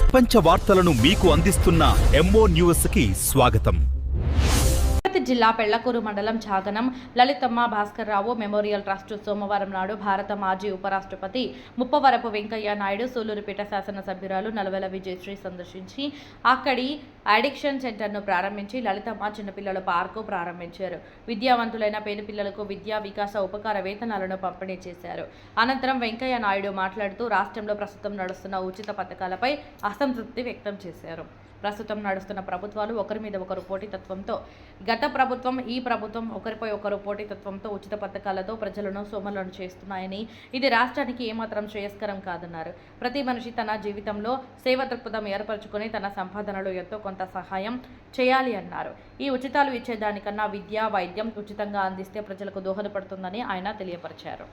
ప్రపంచ వార్తలను మీకు అందిస్తున్న ఎంఓ న్యూస్ కి స్వాగతం. జిల్లా పెళ్లకూరు మండలం చాగనం లలితమ్మ భాస్కర్రావు మెమోరియల్ ట్రస్ట్ సోమవారం నాడు భారత మాజీ ఉపరాష్ట్రపతి ముప్పవరపు వెంకయ్య నాయుడు సూలూరుపేట శాసనసభ్యురాలు నలవెల విజయశ్రీ సందర్శించి అక్కడి అడిక్షన్ సెంటర్ను ప్రారంభించి లలితమ్మ చిన్నపిల్లల పార్కు ప్రారంభించారు. విద్యావంతులైన పేద పిల్లలకు విద్యా వికాస ఉపకార వేతనాలను పంపిణీ చేశారు. అనంతరం వెంకయ్య నాయుడు మాట్లాడుతూ రాష్ట్రంలో ప్రస్తుతం నడుస్తున్న ఉచిత పథకాలపై అసంతృప్తి వ్యక్తం చేశారు. ప్రస్తుతం నడుస్తున్న ప్రభుత్వాలు ఒకరి మీద ఒకరు పోటీతత్వంతో, గత ప్రభుత్వం ఈ ప్రభుత్వం ఒకరిపై ఒకరు పోటీతత్వంతో ఉచిత పథకాలతో ప్రజలను సోమరులను చేస్తున్నాయని, ఇది రాష్ట్రానికి ఏమాత్రం శ్రేయస్కరం కాదన్నారు. ప్రతి మనిషి తన జీవితంలో సేవ దృక్పథం ఏర్పరచుకుని తన సంపాదనలో ఎంతో కొంత సహాయం చేయాలి అన్నారు. ఈ ఉచితాలు ఇచ్చేదానికన్నా విద్య, వైద్యం ఉచితంగా అందిస్తే ప్రజలకు దోహదపడుతుందని ఆయన తెలియపరిచారు.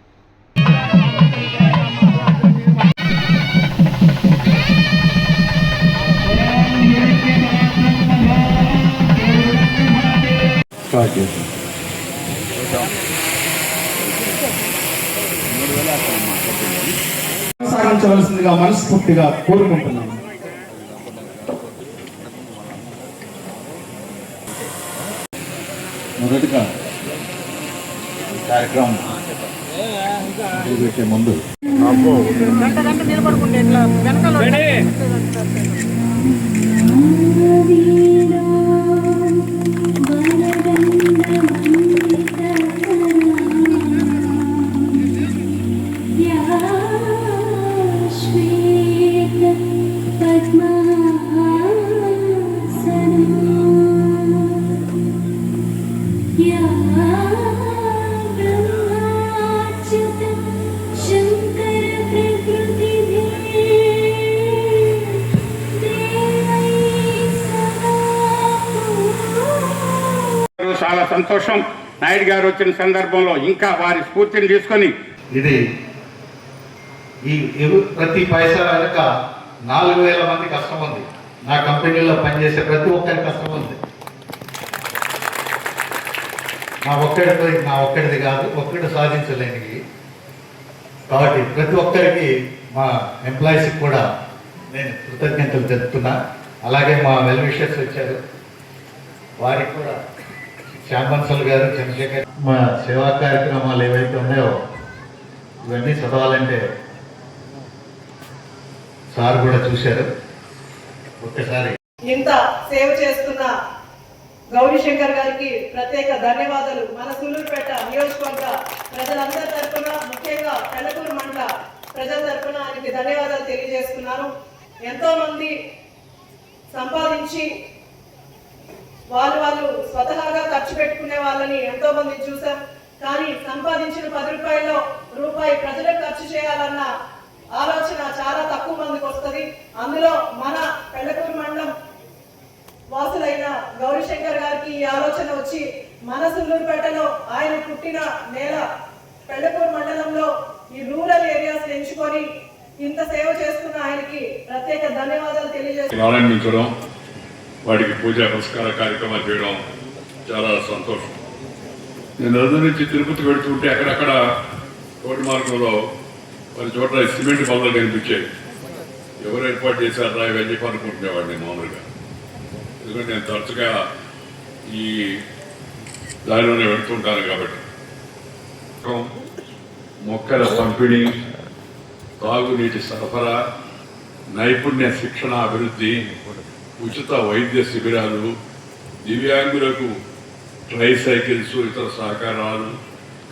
కొనసాగించవలసిందిగా మనస్ఫూర్తిగా కోరుకుంటున్నాను. మొదటిగా కార్యక్రమం పెట్టే ముందు చాలా సంతోషం. నాయుడు గారు వచ్చిన సందర్భంలో ఇంకా వారి స్ఫూర్తిని తీసుకొని ఇది ఈ ప్రతి పైసా వెనుక 4,000 మంది కష్టం ఉంది. నా కంపెనీలో పనిచేసే ప్రతి ఒక్కరి కష్టం ఉంది. నా ఒక్కడిది కాదు, ఒక్కడు సాధించలేనిది. కాబట్టి ప్రతి ఒక్కరికి మా ఎంప్లాయీస్కి కూడా నేను కృతజ్ఞతలు చెప్తున్నా. అలాగే మా వెల్ విషర్స్ వచ్చారు, వారికి కూడా శ్యామన్సల్ గారు, చంద్రశేఖర్. మా సేవా కార్యక్రమాలు ఏవైతే ఉన్నాయో ఇవన్నీ చదవాలంటే సార్ కూడా చూశారు. ఒక్కసారి ఇంత సేవ చేస్తున్న గౌరీశంకర్ గారికి ప్రత్యేక ధన్యవాదాలు. మన సూలూరుపేట నియోజకవర్గ ప్రజలందరి తరఫున, ముఖ్యంగా పెళ్లకూరు మండల ప్రజల తరఫున ఆయనకి ధన్యవాదాలు తెలియజేస్తున్నాను. ఎంతో మంది సంపాదించి వాళ్ళు స్వతహాగా ఖర్చు పెట్టుకునే వాళ్ళని ఎంతో మంది చూసాం. కానీ సంపాదించిన 10 రూపాయల్లో రూపాయి ప్రజలకు ఖర్చు చేయాలన్న ఆలోచన చాలా తక్కువ మందికి వస్తుంది. అందులో మన పెళ్లకూరు మండలం వాసులైన గౌరీశంకర్ గారికి ఈ ఆలోచన వచ్చి మన సూలూరుపేటలో ఆయన పుట్టిన నేల పెళ్లకూరు మండలంలో ఈ రూరల్ ఏరియాస్ ఎంచుకొని ఇంత సేవ చేస్తున్న ఆయనకి ప్రత్యేక ధన్యవాదాలు తెలియజేస్తున్నాను. వాడికి పూజా పురస్కార కార్యక్రమాలు చేయడం చాలా సంతోషం. నేను రోజు నుంచి తిరుపతి వెళుతుంటే అక్కడక్కడ రోడ్డు మార్గంలో కొన్ని చోట్ల సిమెంట్ బల్లలు కనిపించాయి. ఎవరు ఏర్పాటు చేశారా ఇవన్నీ చెప్పి అనుకుంటునేవాడిని మామూలుగా. ఎందుకంటే నేను తరచుగా ఈ దారిలోనే వెళుతుంటాను కాబట్టి. మొక్కల పంపిణీ, తాగునీటి సరఫరా, నైపుణ్య శిక్షణ అభివృద్ధి, ఉచిత వైద్య శిబిరాలు, దివ్యాంగులకు ట్రైసైకిల్స్, ఇతర సహకారాలు,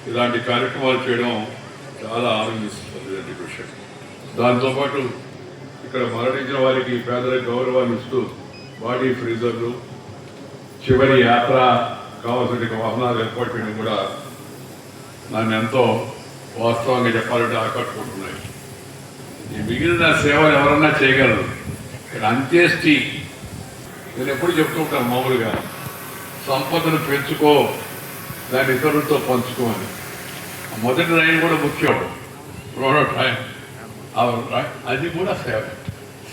ఇలాంటి కార్యక్రమాలు చేయడం చాలా ఆనందిస్తుంది విషయం. దాంతోపాటు ఇక్కడ మరణించిన వారికి పేదలకు గౌరవాన్ని ఇస్తూ బాడీ ఫ్రీజర్లు, చివరి యాత్ర కావాల్సిన వాహనాలు ఏర్పాటు చేయడం కూడా నన్ను ఎంతో వాస్తవంగా చెప్పాలంటే ఆకట్టుకుంటున్నాయి. ఈ మిగిలిన సేవలు ఎవరన్నా చేయగలరు. ఇక్కడ అంత్యేష్టి నేను ఎప్పుడు చెప్తూ ఉంటాను, మామూలుగా సంపదను పెంచుకో, దాన్ని ఇతరులతో పంచుకోమని. మొదటి లైన్ కూడా ముఖ్యం. అది కూడా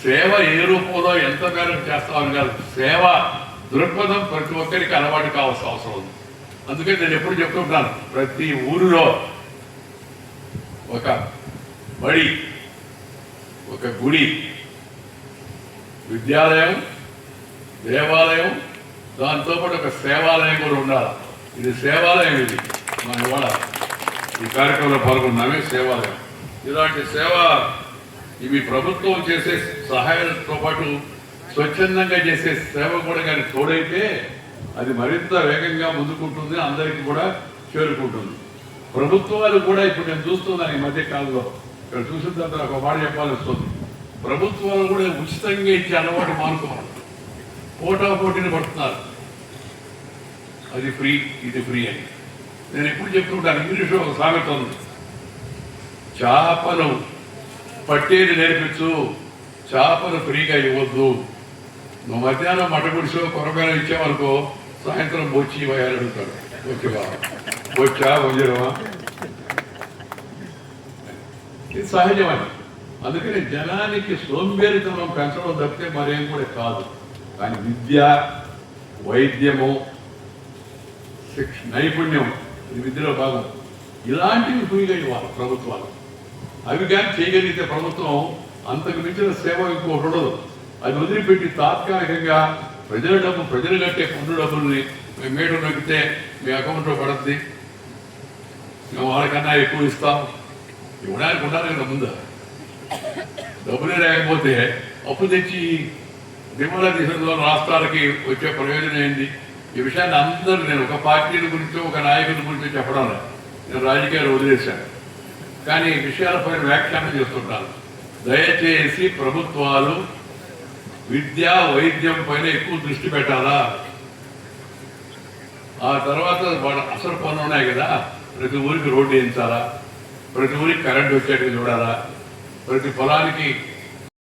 సేవ ఏ రూపంలో ఎంతగానో చేస్తామని కాదు, సేవ దృక్పథం ప్రతి ఒక్కరికి అలవాటు కావాల్సిన అవసరం ఉంది. అందుకే నేను ఎప్పుడు చెప్తుంటాను, ప్రతి ఊరిలో ఒక బడి, ఒక గుడి, విద్యాలయం, దేవాలయం, దాంతోపాటు ఒక సేవాలయం కూడా ఉండాలి. ఇది సేవాలయం. ఇది మన ఇవాళ ఈ కార్యక్రమంలో పాల్గొన్నామే సేవాలయం. ఇలాంటి సేవ ఇవి ప్రభుత్వం చేసే సహాయంతో పాటు స్వచ్ఛందంగా చేసే సేవ కూడా కానీ తోడైతే అది మరింత వేగంగా ముందుకుంటుంది, అందరికీ కూడా చేరుకుంటుంది. ప్రభుత్వాలు కూడా ఇప్పుడు నేను చూస్తున్నాను ఈ మధ్య కాలంలో, ఇక్కడ చూసిన తర్వాత ఒక మాట చెప్పాల్సి వస్తుంది. ప్రభుత్వాలు కూడా ఉచితంగా ఇచ్చే అలవాటు మానుకోవాలి. పోటాపోటీని పడుతున్నారు, అది ఫ్రీ, ఇది ఫ్రీ అని. నేను ఎప్పుడు చెప్తుంటాను, ఇంగ్లీష్లో ఒక సామెత ఉంది, చేపను పట్టేది నేర్పించు, చేపను ఫ్రీగా ఇవ్వద్దు. నువ్వు మధ్యాహ్నం మటగుడిసో కొరమైన ఇచ్చావనుకో, సాయంత్రం బొచ్చి ఇవ్వాలి అడుగుతాడు. ఓకేవా, బొచ్చా వంజరమా, ఇది సహజమని. అందుకని జనానికి సోంబేరితనం పెంచడం తప్పితే మరేం కూడా కాదు. కానీ విద్య, వైద్యము, నైపుణ్యం, ఇది విద్యలో భాగం. ఇలాంటివి ఫ్రీగా ఇవ్వాలి ప్రభుత్వాలు. అవి కానీ చేయగలిగితే ప్రభుత్వం అంతకు మించిన సేవ ఇంకోటి ఉండదు. అది వదిలిపెట్టి తాత్కాలికంగా ప్రజల డబ్బు, ప్రజలు కట్టే పన్ను డబ్బుల్ని మేము మేడ నొక్కితే మీ అకౌంట్లో పడుద్ది, మేము వాళ్ళకన్నా ఎక్కువ ఇస్తాం, ఇవ్వడానికి ఉండాలి కదా ముందు. డబ్బులే లేకపోతే అప్పు తెచ్చి దిగుమల దేశంలో రాష్ట్రాలకి వచ్చే ప్రయోజనం ఏంటి? ఈ విషయాన్ని అందరూ, నేను ఒక పార్టీల గురించి ఒక నాయకుల గురించి చెప్పడం లేదు, నేను రాజకీయాలు వదిలేశాను. కానీ ఈ విషయాలపైన వ్యాఖ్యానం చేస్తుంటాను. దయచేసి ప్రభుత్వాలు విద్యా, వైద్యం పైన ఎక్కువ దృష్టి పెట్టాలా. ఆ తర్వాత వాళ్ళ అసలు పనులు ఉన్నాయి కదా, ప్రతి ఊరికి రోడ్డు వేయించాలా, ప్రతి ఊరికి కరెంట్ వచ్చేట్టుగా చూడాలా, ప్రతి పొలానికి